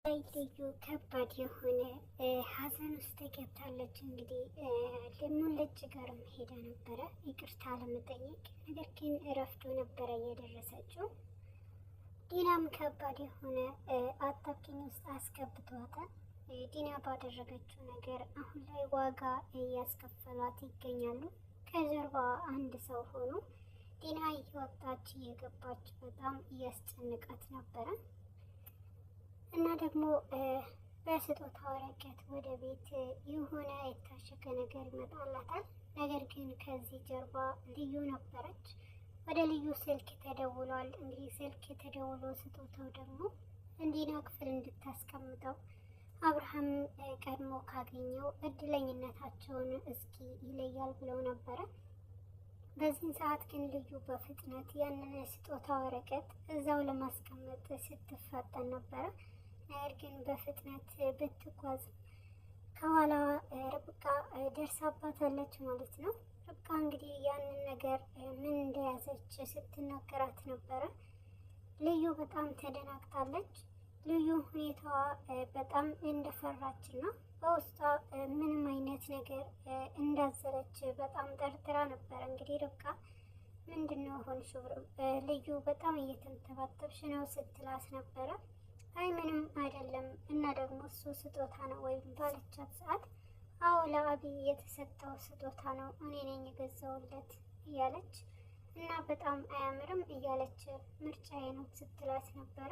ልዩ ከባድ የሆነ ሀዘን ውስጥ ገብታለች። እንግዲህ ደግሞ ልጅ ጋርም ሄዳ ነበረ ይቅርታ ለመጠየቅ። ነገር ግን እረፍዶ ነበረ እየደረሰችው። ዲናም ከባድ የሆነ አጣብቂኝ ውስጥ አስገብቷታል። ዲና ባደረገችው ነገር አሁን ላይ ዋጋ እያስከፈሏት ይገኛሉ። ከጀርባ አንድ ሰው ሆኖ ዲና እየወጣች እየገባች በጣም እያስጨንቃት ነበረ። እና ደግሞ በስጦታ ወረቀት ወደ ቤት የሆነ የታሸገ ነገር ይመጣላታል። ነገር ግን ከዚህ ጀርባ ልዩ ነበረች። ወደ ልዩ ስልክ ተደውሏል። እንግዲህ ስልክ ተደውሎ ስጦታው ደግሞ ዲና ክፍል እንድታስቀምጠው አብርሃም ቀድሞ ካገኘው እድለኝነታቸውን እስኪ ይለያል ብለው ነበረ። በዚህን ሰዓት ግን ልዩ በፍጥነት ያንን ስጦታ ወረቀት እዛው ለማስቀመጥ ስትፋጠን ነበረ። ነገር ግን በፍጥነት ብትጓዝ ከኋላ ርብቃ ደርሳባታለች ማለት ነው። ርብቃ እንግዲህ ያንን ነገር ምን እንደያዘች ስትናገራት ነበረ። ልዩ በጣም ተደናግጣለች። ልዩ ሁኔታዋ በጣም እንደፈራች እና በውስጧ ምንም አይነት ነገር እንዳዘለች በጣም ጠርጥራ ነበረ። እንግዲህ ርብቃ ምንድነው ሆንሽው? ልዩ በጣም እየተንተባተብሽ ነው ስትላት ነበረ። አይ ምንም አይደለም፣ እና ደግሞ እሱ ስጦታ ነው ወይም ባለቻት ሰዓት አዎ ለአብይ የተሰጠው ስጦታ ነው እኔ ነኝ የገዛውለት እያለች እና በጣም አያምርም እያለች ምርጫዬ ነው ስትላት ነበረ።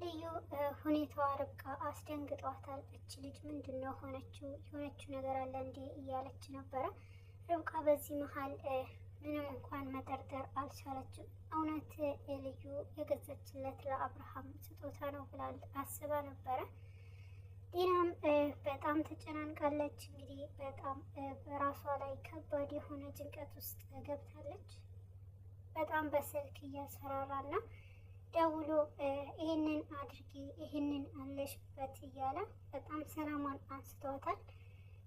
ልዩ ሁኔታዋ ርብቃ አስደንግጧታል። እች ልጅ ምንድን ነው የሆነችው ነገር አለ እንዴ እያለች ነበረ። ርብቃ በዚህ መሀል ምንም እንኳን መጠርጠር አልቻለችም። እውነት ልዩ የገዛችለት ለአብርሃም ስጦታ ነው ብላ አስባ ነበረ። ዲናም በጣም ተጨናንቃለች። እንግዲህ በጣም በራሷ ላይ ከባድ የሆነ ጭንቀት ውስጥ ገብታለች። በጣም በስልክ እያስፈራራና ደውሎ ይህንን አድርጊ ይህንን አለሽበት እያለ በጣም ሰላሟን አንስተዋታል።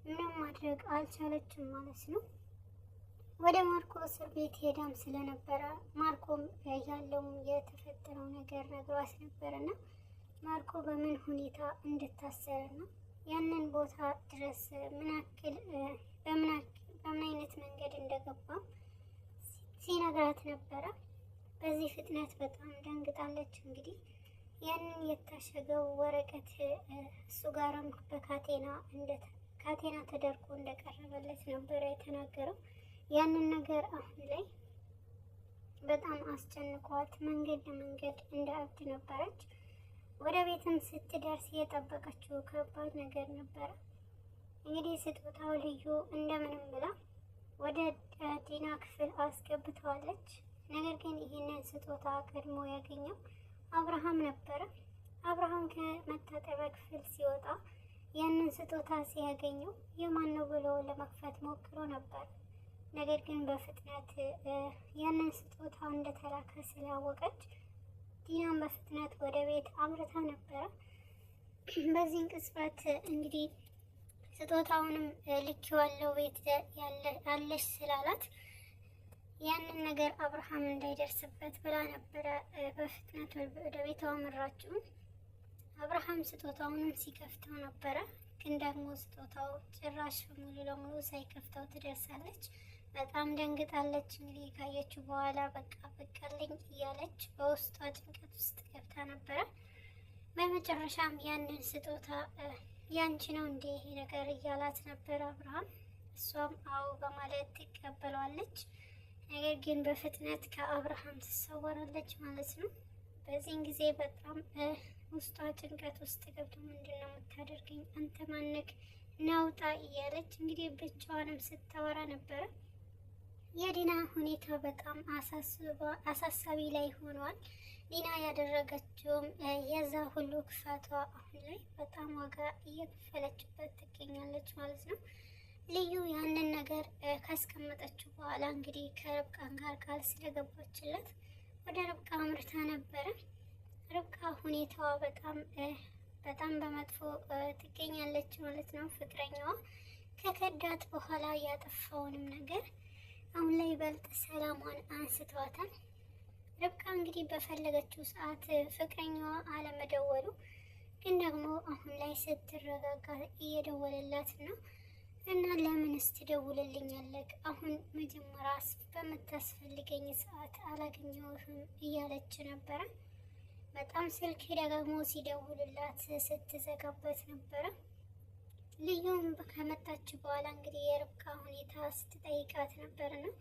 ምንም ማድረግ አልቻለችም ማለት ነው። ወደ ማርኮ እስር ቤት ሄዳም ስለነበረ ማርኮም ያለውን የተፈጠረው ነገር ነግሯት ነበረና ማርኮ በምን ሁኔታ እንድታሰረና ያንን ቦታ ድረስ በምን አይነት መንገድ እንደገባ ሲነግራት ነበረ። በዚህ ፍጥነት በጣም ደንግጣለች። እንግዲህ ያንን የታሸገው ወረቀት እሱ ጋርም ካቴና ተደርጎ እንደቀረበለት ነበረ የተናገረው። ያንን ነገር አሁን ላይ በጣም አስጨንቋት መንገድ ለመንገድ እንደ እብድ ነበረች። ወደ ቤትም ስትደርስ የጠበቀችው ከባድ ነገር ነበረ። እንግዲህ ስጦታው ልዩ እንደምንም ብላ ወደ ዲና ክፍል አስገብተዋለች። ነገር ግን ይህንን ስጦታ ቀድሞ ያገኘው አብርሃም ነበረ። አብርሃም ከመታጠቢያ ክፍል ሲወጣ ያንን ስጦታ ሲያገኘው የማን ነው ብሎ ለመክፈት ሞክሮ ነበር። ነገር ግን በፍጥነት ያንን ስጦታ እንደተላከ ስላወቀች ዲናም በፍጥነት ወደ ቤት አምርታ ነበረ። በዚህን ቅጽበት እንግዲህ ስጦታውንም ልኬዋለሁ ቤት ያለሽ ስላላት ያንን ነገር አብርሃም እንዳይደርስበት ብላ ነበረ በፍጥነት ወደ ቤቷ አመራችው። አብርሃም ስጦታውንም ሲከፍተው ነበረ። ግን ደግሞ ስጦታው ጭራሽ ሙሉ ለሙሉ ሳይከፍተው ትደርሳለች። በጣም ደንግጣለች። እንግዲህ ካየችው በኋላ በቃልኝ እያለች በውስጧ ጭንቀት ውስጥ ገብታ ነበረ። በመጨረሻም ያንን ስጦታ ያንቺ ነው እንዴ ይሄ ነገር እያላት ነበረ አብርሃም። እሷም አዎ በማለት ትቀበሏለች። ነገር ግን በፍጥነት ከአብርሃም ትሰወራለች ማለት ነው። በዚህን ጊዜ በጣም ውስጧ ጭንቀት ውስጥ ገብቶ ምንድን ነው የምታደርገኝ አንተ ማነክ ናውጣ እያለች እንግዲህ ብቻዋንም ስታወራ ነበረ። የዲና ሁኔታ በጣም አሳሳቢ ላይ ሆኗል። ዲና ያደረገችውም የዛ ሁሉ ክፋቷ አሁን ላይ በጣም ዋጋ እየከፈለችበት ትገኛለች ማለት ነው። ልዩ ያንን ነገር ካስቀመጠችው በኋላ እንግዲህ ከርብቃ ጋር ቃል ስለገባችለት ወደ ርብቃ አምርታ ነበረ። ርብቃ ሁኔታዋ በጣም በመጥፎ ትገኛለች ማለት ነው። ፍቅረኛዋ ከከዳት በኋላ ያጠፋውንም ነገር አሁን ላይ ይበልጥ ሰላሟን አንስተዋታል። ርብቃ እንግዲህ በፈለገችው ሰዓት ፍቅረኛዋ አለመደወሉ ግን ደግሞ አሁን ላይ ስትረጋጋ እየደወለላት ነው። እና ለምንስ ትደውልልኛለህ? አሁን መጀመሪያ በምታስፈልገኝ ሰዓት አላገኘሁህም እያለች ነበረ። በጣም ስልክ ደጋግሞ ሲደውልላት ስትዘጋበት ነበረ። ልዩም ከመጣች በኋላ እንግዲህ የርብቃ ሁኔታ ስትጠይቃት ነበር ነው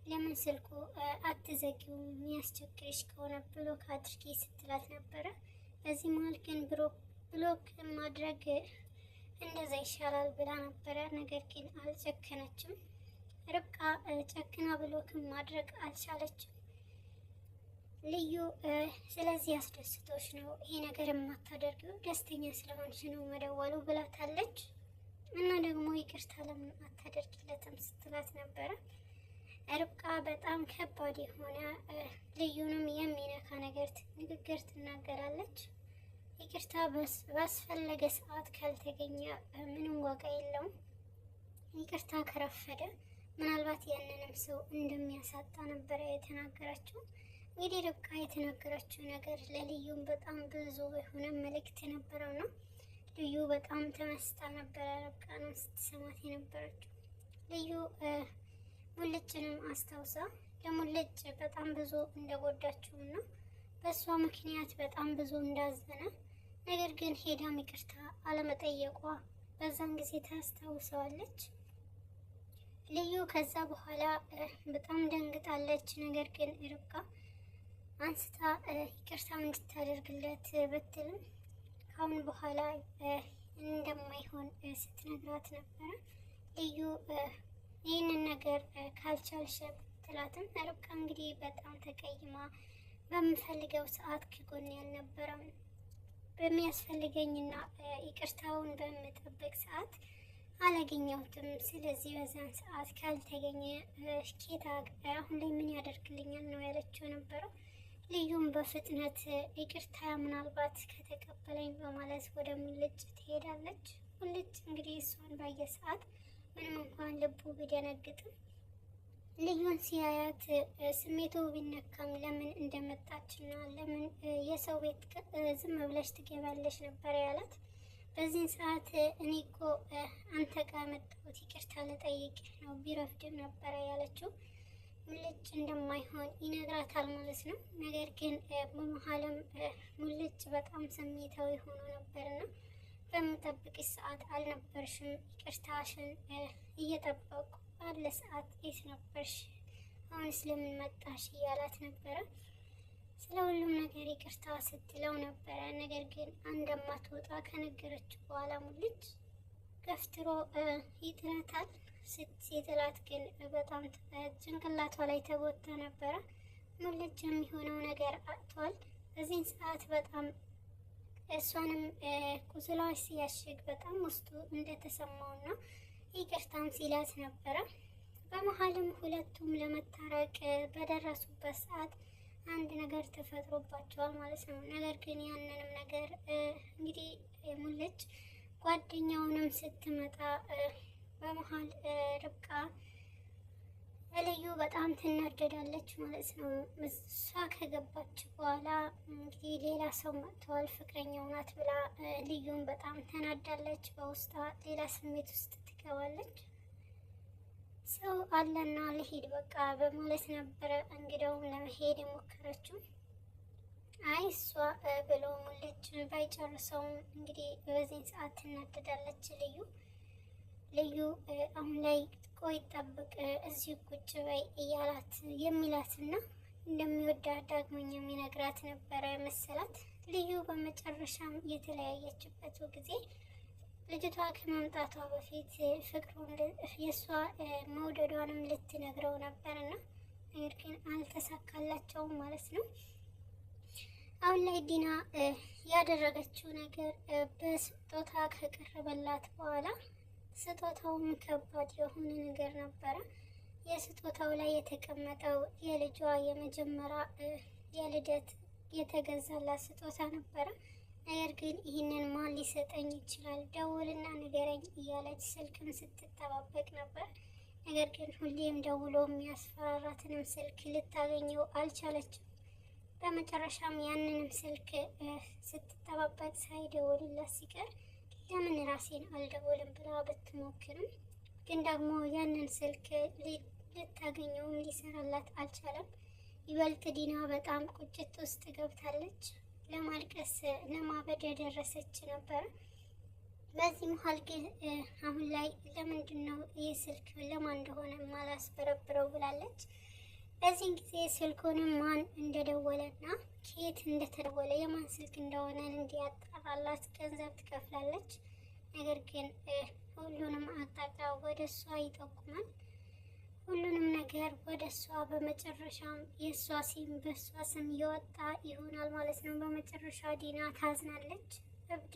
ለምን ስልኩ አትዘጊው የሚያስቸግርሽ ከሆነ ብሎክ አድርጊ ስትላት ነበረ። በዚህ መሀል ግን ብሎክ ማድረግ እንደዛ ይሻላል ብላ ነበረ። ነገር ግን አልጨከነችም። ርብቃ ጨክና ብሎክን ማድረግ አልቻለችም። ልዩ ስለዚህ አስደስቶች ነው ይሄ ነገር የማታደርገው ደስተኛ ስለሆንሽ ነው መደወሉ ብላታለች። እና ደግሞ ይቅርታ ለምን አታደርጊለትም ስትላት ነበረ። ርብቃ በጣም ከባድ የሆነ ልዩንም የሚነካ ንግግር ትናገራለች። ይቅርታ ባስፈለገ ሰዓት ካልተገኘ ምንም ዋጋ የለውም። ይቅርታ ከረፈደ ምናልባት ያንንም ሰው እንደሚያሳጣ ነበረ የተናገረችው። እንግዲህ ርብቃ የተናገረችው ነገር ለልዩም በጣም ብዙ የሆነ መልእክት የነበረው ነው። ልዩ በጣም ተመስጣ ነበረ ርብቃ ነው ስትሰማት የነበረችው። ልዩ ሙልጭንም አስታውሳ ለሙልጭ በጣም ብዙ እንደጎዳችው እና በእሷ ምክንያት በጣም ብዙ እንዳዘነ፣ ነገር ግን ሄዳም ይቅርታ አለመጠየቋ በዛን ጊዜ ታስታውሰዋለች። ልዩ ከዛ በኋላ በጣም ደንግጣለች። ነገር ግን ርብቃ አንስታ ይቅርታ እንድታደርግለት ብትልም ካሁን በኋላ እንደማይሆን ስትነግራት ነበረ። ልዩ ይህንን ነገር ካልቻልሽ ብትላትም ርብቃ እንግዲህ በጣም ተቀይማ በምፈልገው ሰዓት ከጎን ያልነበረም በሚያስፈልገኝና ይቅርታውን በምጠብቅ ሰዓት አላገኘሁትም። ስለዚህ በዛን ሰዓት ካልተገኘ ኬታ አሁን ላይ ምን ያደርግልኛል ነው ያለችው ነበረው። ልዩም በፍጥነት ይቅርታ ምናልባት ከተቀበለኝ በማለት ወደ ሙልጭ ትሄዳለች። ሙልጭ እንግዲህ እሷን ባየ ሰዓት ምንም እንኳን ልቡ ቢደነግጥም ልዩን ሲያያት ስሜቱ ቢነካም ለምን እንደመጣችና ለምን የሰው ቤት ዝም ብለሽ ትገባለሽ ነበር ያላት። በዚህን ሰዓት እኔ እኮ አንተ ጋር መጣሁት ይቅርታ ልጠይቅ ነው ቢረፍድም ነበረ ያለችው። ሙልጭ እንደማይሆን ይነግራታል ማለት ነው። ነገር ግን በመሀልም ሙልጭ በጣም ስሜታዊ ሆኖ ነበርና በምጠብቅሽ ሰዓት አልነበርሽም፣ ይቅርታሽን እየጠበቁ ባለ ሰዓት የት ነበርሽ? አሁን ስለምን መጣሽ? እያላት ነበረ። ስለ ሁሉም ነገር ይቅርታ ስትለው ነበረ። ነገር ግን እንደማትወጣ ከነገረችው በኋላ ሙልጭ ገፍትሮ ይጥላታል። ሲጥላት ግን በጣም ጭንቅላቷ ላይ ተጎታ ነበረ። ሙልጭ የሚሆነው ነገር አጥቷል። በዚህን ሰዓት በጣም እሷንም ቁስሏ ሲያሽግ በጣም ውስጡ እንደተሰማውና ይቅርታም ሲላት ነበረ። በመሀልም ሁለቱም ለመታረቅ በደረሱበት ሰዓት አንድ ነገር ተፈጥሮባቸዋል ማለት ነው። ነገር ግን ያንንም ነገር እንግዲህ ሙልጭ ጓደኛውንም ስትመጣ በመሀል ርብቃ ልዩ በጣም ትናደዳለች ማለት ነው። እሷ ከገባች በኋላ እንግዲህ ሌላ ሰው መጥተዋል ፍቅረኛው ናት ብላ ልዩን በጣም ተናዳለች። በውስጧ ሌላ ስሜት ውስጥ ትገባለች። ሰው አለና ልሄድ በቃ በማለት ነበረ እንግዳውም ለመሄድ የሞከረችው። አይ እሷ ብሎ ሙልጭ ባይጨርሰውም እንግዲህ በዚህን ሰዓት ትናደዳለች ልዩ አሁን ላይ ቆይ ጠብቅ እዚሁ ቁጭ በይ እያላት የሚላትና እንደሚወዳት ዳግመኛ የሚነግራት ነበረ መሰላት። ልዩ በመጨረሻም የተለያየችበት ጊዜ ልጅቷ ከመምጣቷ በፊት ፍቅሩን የእሷ መውደዷንም ልትነግረው ነበርና ነገር ግን አልተሳካላቸውም ማለት ነው። አሁን ላይ ዲና ያደረገችው ነገር በስጦታ ከቀረበላት በኋላ ስጦታውም ከባድ የሆነ ነገር ነበረ። የስጦታው ላይ የተቀመጠው የልጇ የመጀመሪያ የልደት የተገዛላት ስጦታ ነበረ። ነገር ግን ይህንን ማን ሊሰጠኝ ይችላል? ደውልና ንገረኝ እያለች ስልክም ስትጠባበቅ ነበር። ነገር ግን ሁሌም ደውሎ የሚያስፈራራትንም ስልክ ልታገኘው አልቻለችም። በመጨረሻም ያንንም ስልክ ስትጠባበቅ ሳይደውልላት ሲቀር ለምን ራሴን አልደውልም ብላ ብትሞክርም ግን ደግሞ ያንን ስልክ ልታገኘውም ሊሰራላት አልቻለም። ይበልጥ ዲና በጣም ቁጭት ውስጥ ገብታለች። ለማልቀስ ለማበድ የደረሰች ነበረ። በዚህ መሀል ግን አሁን ላይ ለምንድን ነው ይህ ስልክ ለማን እንደሆነ ማላስበረብረው ብላለች። በዚህን ጊዜ ስልኩንም ማን እንደደወለና ከየት እንደተደወለ የማን ስልክ እንደሆነ እንዲያጣራላት ገንዘብ ትከፍላለች። ነገር ግን ሁሉንም አቅጣጫ ወደ እሷ ይጠቁማል። ሁሉንም ነገር ወደ እሷ በመጨረሻም የእሷ ሲም በእሷ ስም እየወጣ ይሆናል ማለት ነው። በመጨረሻ ዲና ታዝናለች። እብድ